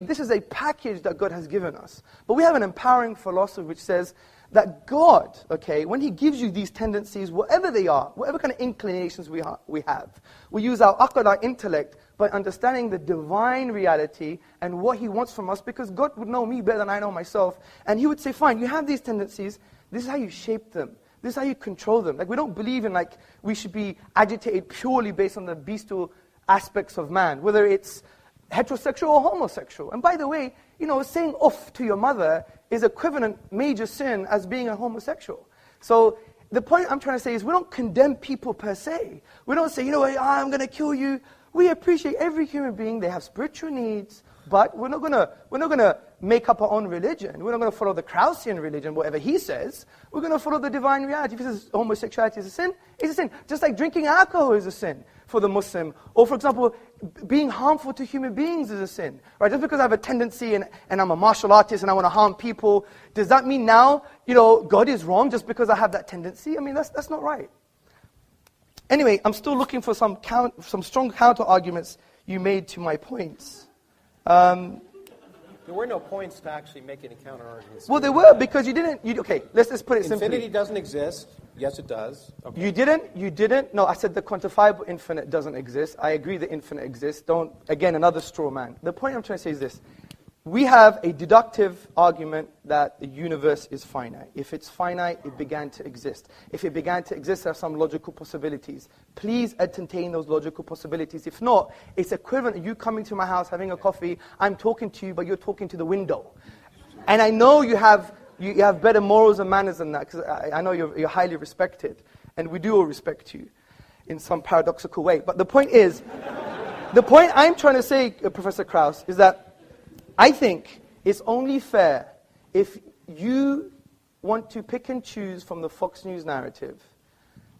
This is a package that God has given us. But we have an empowering philosophy which says that God, okay, when He gives you these tendencies, whatever they are, whatever kind of inclinations we have, we use our aql, our intellect, by understanding the divine reality and what He wants from us, because God would know me better than I know myself. And He would say, fine, you have these tendencies, this is how you shape them. This is how you control them. Like, we don't believe in, like, we should be agitated purely based on the bestial aspects of man, whether it's heterosexual or homosexual. And by the way, saying off to your mother is equivalent major sin as being a homosexual. So the point I'm trying to say is we don't condemn people per se. We don't say, I'm going to kill you. We appreciate every human being. They have spiritual needs, but we're not gonna make up our own religion. We're not going to follow the Kraussian religion, whatever he says. We're going to follow the divine reality. If he says homosexuality is a sin, it's a sin. Just like drinking alcohol is a sin for the Muslim. Or, for example, being harmful to human beings is a sin. Right? Just because I have a tendency and I'm a martial artist and I want to harm people, does that mean now, God is wrong just because I have that tendency? I mean, that's not right. Anyway, I'm still looking for some strong counter-arguments you made to my points. There were no points to actually make any counter-arguments. Well, there were, because you didn't... okay, let's just put it simply. Infinity doesn't exist. Yes, it does. Okay. You didn't. No, I said the quantifiable infinite doesn't exist. I agree the infinite exists. Again, another straw man. The point I'm trying to say is this. We have a deductive argument that the universe is finite. If it's finite, it began to exist. If it began to exist, there are some logical possibilities. Please entertain those logical possibilities. If not, it's equivalent to you coming to my house, having a coffee, I'm talking to you, but you're talking to the window. And I know you have better morals and manners than that, because I know you're highly respected. And we do all respect you in some paradoxical way. But the point is, the point I'm trying to say, Professor Krauss, is that I think it's only fair if you want to pick and choose from the Fox News narrative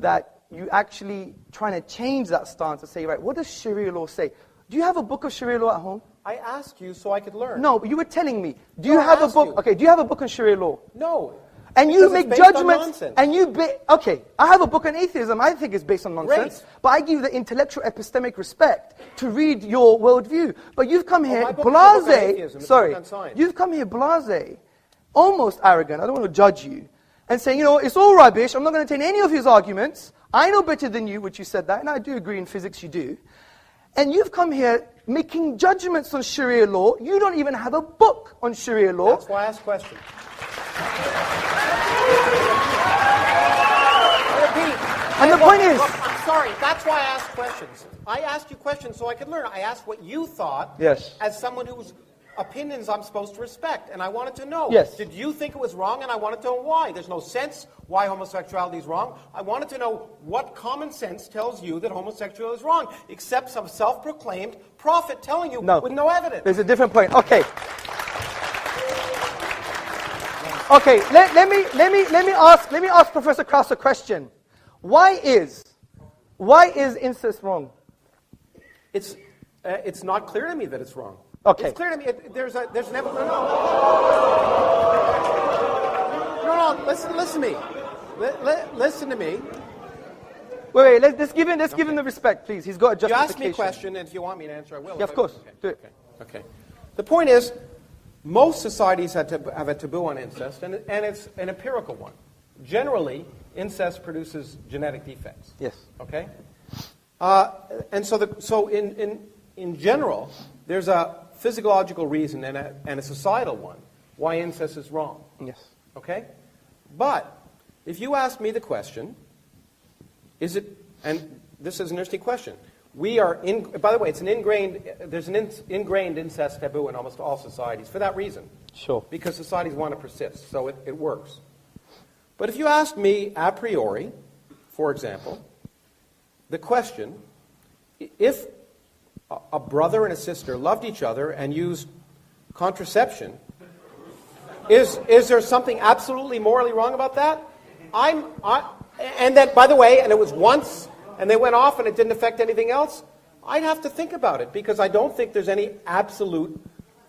that you actually trying to change that stance and say, right, what does Sharia law say? Do you have a book of Sharia law at home? I asked you so I could learn. No, but you were telling me. Do you have a book? Okay, do you have a book on Sharia law? No. And you make judgments, and okay, I have a book on atheism, I think it's based on nonsense, Great. but I give you the intellectual epistemic respect to read your worldview. But you've come here you've come here blasé, almost arrogant, I don't want to judge you, and saying, it's all rubbish, I'm not going to take any of his arguments, I know better than you, which you said that, and I do agree in physics you do. And you've come here making judgments on Sharia law, you don't even have a book on Sharia law. That's why I asked questions. And the point is... Look, I'm sorry, that's why I asked questions. I asked you questions so I could learn. I asked what you thought as someone whose opinions I'm supposed to respect. And I wanted to know, did you think it was wrong? And I wanted to know why. There's no sense why homosexuality is wrong. I wanted to know what common sense tells you that homosexuality is wrong, except some self-proclaimed prophet telling you with no evidence. There's a different point. Okay. Okay, let me ask Professor Krauss a question. Why is incest wrong? It's not clear to me that it's wrong. Okay. It's clear to me. There's an evidence. No. Listen to me. Listen to me. Wait. Let's give him the respect, please. He's got a justification. You asked me a question, and if you want me to answer, I will. Yeah, of course. Do it. Okay. The point is, most societies have a taboo on incest, and it's an empirical one. Generally, incest produces genetic defects. Yes. Okay. And so in general, there's a physiological reason and a societal one why incest is wrong. Yes. Okay. But if you ask me the question, is it? And this is an interesting question. By the way, there's an ingrained incest taboo in almost all societies for that reason. Sure. Because societies want to persist, so it works. But if you ask me a priori, for example, the question, if a brother and a sister loved each other and used contraception, is there something absolutely morally wrong about that? And that, by the way, and it was once, and they went off and it didn't affect anything else, I'd have to think about it, because I don't think there's any absolute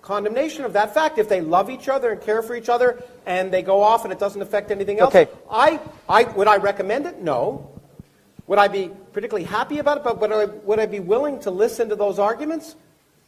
condemnation of that fact. If they love each other and care for each other and they go off and it doesn't affect anything else, okay. Would I recommend it? No. Would I be particularly happy about it? But would I be willing to listen to those arguments?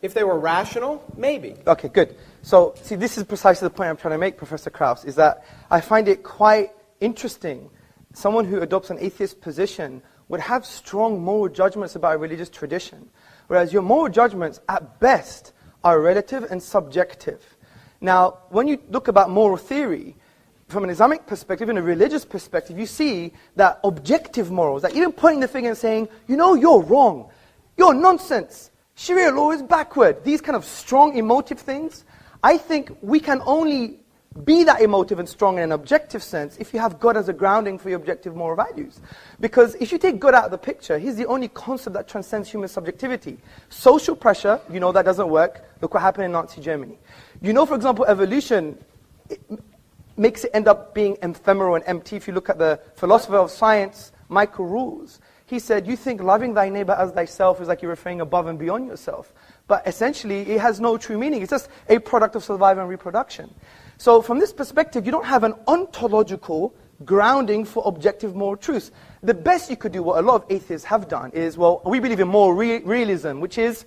If they were rational, maybe. Okay, good. So, see, this is precisely the point I'm trying to make, Professor Krauss, is that I find it quite interesting. Someone who adopts an atheist position would have strong moral judgments about a religious tradition, whereas your moral judgments, at best, are relative and subjective. Now, when you look about moral theory, from an Islamic perspective, in a religious perspective, you see that objective morals, that even pointing the finger and saying, you know, you're wrong, you're nonsense, Sharia law is backward, these kind of strong emotive things, I think we can only be that emotive and strong in an objective sense if you have God as a grounding for your objective moral values. Because if you take God out of the picture, He's the only concept that transcends human subjectivity. Social pressure, you know that doesn't work. Look what happened in Nazi Germany. You know, for example, evolution makes it end up being ephemeral and empty. If you look at the philosopher of science, Michael Rules, he said, you think loving thy neighbor as thyself is like you're referring above and beyond yourself. But essentially, it has no true meaning. It's just a product of survival and reproduction. So from this perspective, you don't have an ontological grounding for objective moral truths. The best you could do, what a lot of atheists have done, is, well, we believe in moral realism, which is,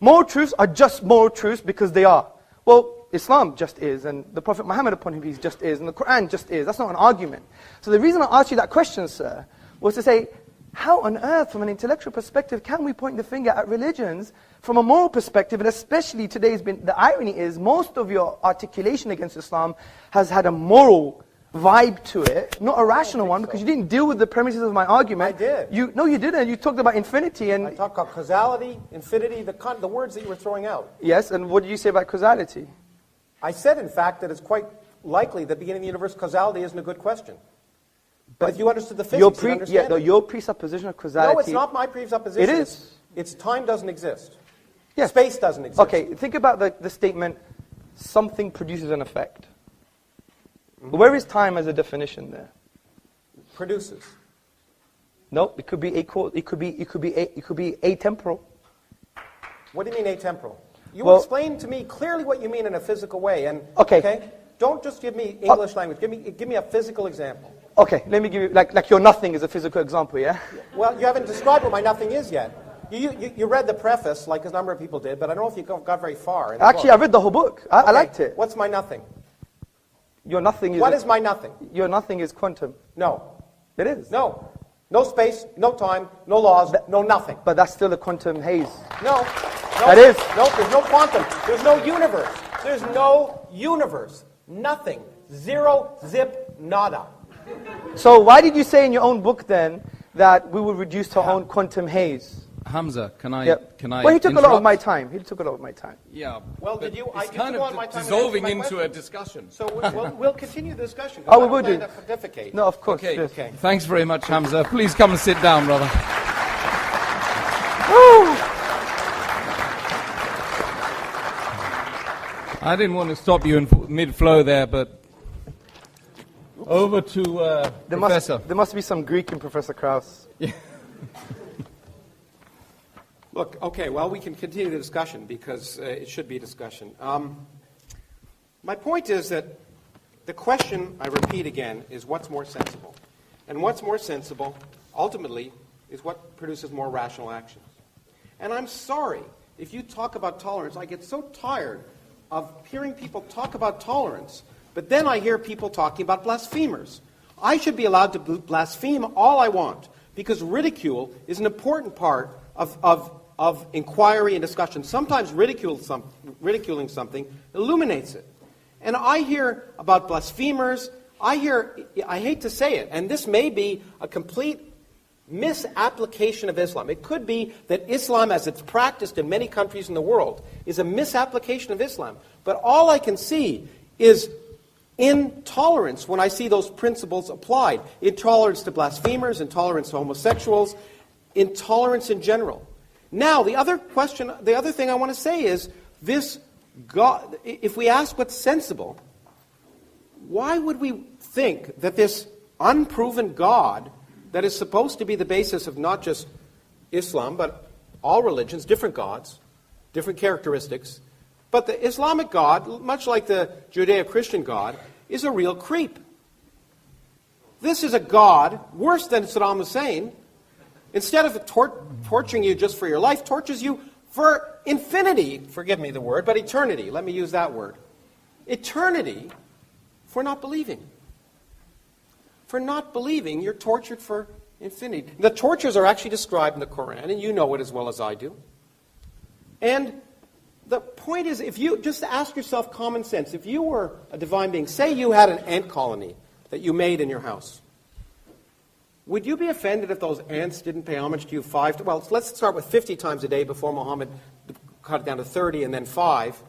moral truths are just moral truths because they are. Well, Islam just is, and the Prophet Muhammad upon him peace just is, and the Quran just is. That's not an argument. So the reason I asked you that question, sir, was to say, how on earth, from an intellectual perspective, can we point the finger at religions from a moral perspective? And especially today's been, the irony is, most of your articulation against Islam has had a moral vibe to it, not a rational one, because you didn't deal with the premises of my argument. I did. No, you didn't. You talked about infinity and... I talked about causality, infinity, the words that you were throwing out. Yes, and what did you say about causality? I said, in fact, that it's quite likely that beginning of the universe causality isn't a good question. But if you understood the physics, you'd understand it. Your presupposition of causality... No, it's not my presupposition. It is. It's time doesn't exist. Yes. Space doesn't exist. Okay, think about the statement, something produces an effect. Mm-hmm. Where is time as a definition there? Produces. No, it could be atemporal. What do you mean atemporal? You well, explain to me clearly what you mean in a physical way. And okay. Don't just give me English language. Give me a physical example. Okay, let me give you, like your nothing is a physical example, yeah? Well, you haven't described what my nothing is yet. You read the preface, like a number of people did, but I don't know if you got very far. Actually, I read the whole book. I liked it. What's my nothing? Your nothing is... What is my nothing? Your nothing is quantum. No. It is. No. No space, no time, no laws, no nothing. But that's still a quantum haze. No. That is. No, there's no quantum. There's no universe. There's no universe. Nothing. Zero, zip, nada. So why did you say in your own book then that we will reduce to our own quantum haze? Hamza, can I? Yep. Can I? Well, he took interrupt? a lot of my time. He took a lot of my time. Yeah. Well, did you? It's I kind took a lot of my time dissolving to into question. a discussion. So we'll continue the discussion. Oh, we will do. Pontificate. No, of course. Okay. Yes. Okay. Thanks very much, Hamza. Please come and sit down, brother. I didn't want to stop you in mid-flow there, but over to Professor. There must be some Greek in Professor Krauss. Yeah. Look, okay, well, we can continue the discussion because it should be a discussion. My point is that the question, I repeat again, is what's more sensible? And what's more sensible, ultimately, is what produces more rational actions. And I'm sorry, if you talk about tolerance, I get so tired of hearing people talk about tolerance, but then I hear people talking about blasphemers. I should be allowed to blaspheme all I want, because ridicule is an important part of inquiry and discussion. Sometimes ridiculing something illuminates it. And I hear about blasphemers, I hate to say it, and this may be a complete misapplication of Islam. It could be that Islam, as it's practiced in many countries in the world, is a misapplication of Islam. But all I can see is intolerance when I see those principles applied. Intolerance to blasphemers, intolerance to homosexuals, intolerance in general. Now, the other thing I want to say is, this God, if we ask what's sensible, why would we think that this unproven God that is supposed to be the basis of not just Islam, but all religions, different gods, different characteristics, but the Islamic God, much like the Judeo-Christian God, is a real creep. This is a God, worse than Saddam Hussein, instead of torturing you just for your life, tortures you for infinity, forgive me the word, but eternity, let me use that word. Eternity for not believing. For not believing, you're tortured for infinity. The tortures are actually described in the Quran, and you know it as well as I do. And the point is, if you just ask yourself common sense, if you were a divine being, say you had an ant colony that you made in your house, would you be offended if those ants didn't pay homage to you well, let's start with 50 times a day before Muhammad cut it down to 30 and then 5.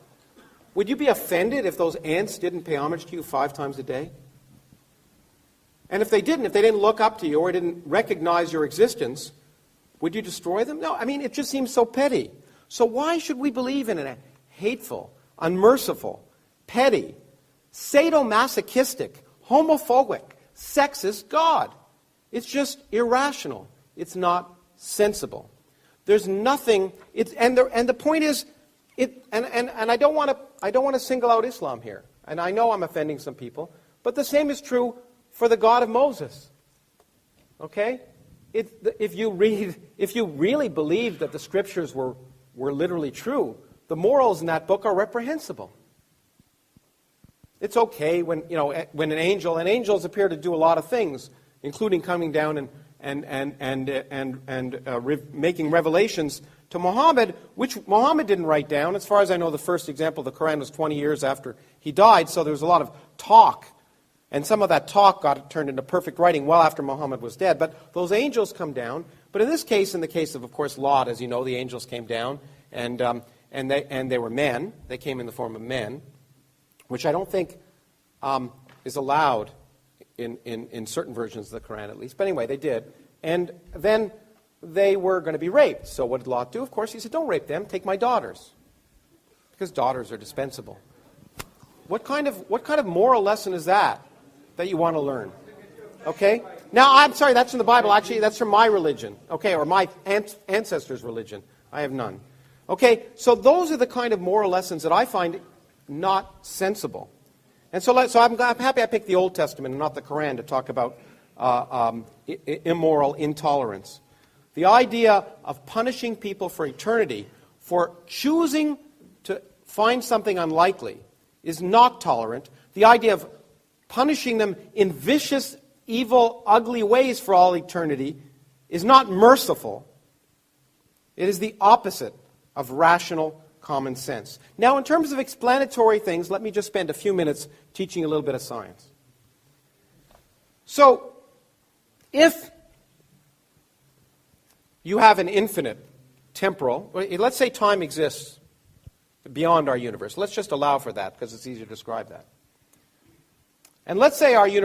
Would you be offended if those ants didn't pay homage to you 5 times a day? And if they didn't look up to you or didn't recognize your existence, would you destroy them? No, I mean, it just seems so petty. So why should we believe in a hateful, unmerciful, petty, sadomasochistic, homophobic, sexist God? It's just irrational. It's not sensible. There's nothing. And the point is, and I don't want to single out Islam here. And I know I'm offending some people, but the same is true for the God of Moses. Okay? If you really believe that the scriptures were literally true, the morals in that book are reprehensible. It's okay when an angel, and angels appear to do a lot of things, including coming down and making revelations to Muhammad, which Muhammad didn't write down. As far as I know, the first example of the Quran was 20 years after he died, so there was a lot of talk. And some of that talk got turned into perfect writing well after Muhammad was dead. But those angels come down. But in this case, in the case of course, Lot, as you know, the angels came down, and they were men. They came in the form of men, which I don't think is allowed in certain versions of the Quran, at least. But anyway, they did. And then they were going to be raped. So what did Lot do? Of course, he said, don't rape them. Take my daughters. Because daughters are dispensable. What kind of moral lesson is that you want to learn? Okay? Now, I'm sorry, that's from the Bible. Actually, that's from my religion. Okay, or my ancestors' religion. I have none. Okay, so those are the kind of moral lessons that I find not sensible. And so I'm happy I picked the Old Testament and not the Quran to talk about immoral intolerance. The idea of punishing people for eternity for choosing to find something unlikely is not tolerant. The idea of punishing them in vicious, evil, ugly ways for all eternity is not merciful. It is the opposite of rational common sense. Now, in terms of explanatory things, let me just spend a few minutes teaching a little bit of science. So, if you have an infinite temporal, let's say time exists beyond our universe. Let's just allow for that because it's easier to describe that. And let's say our universe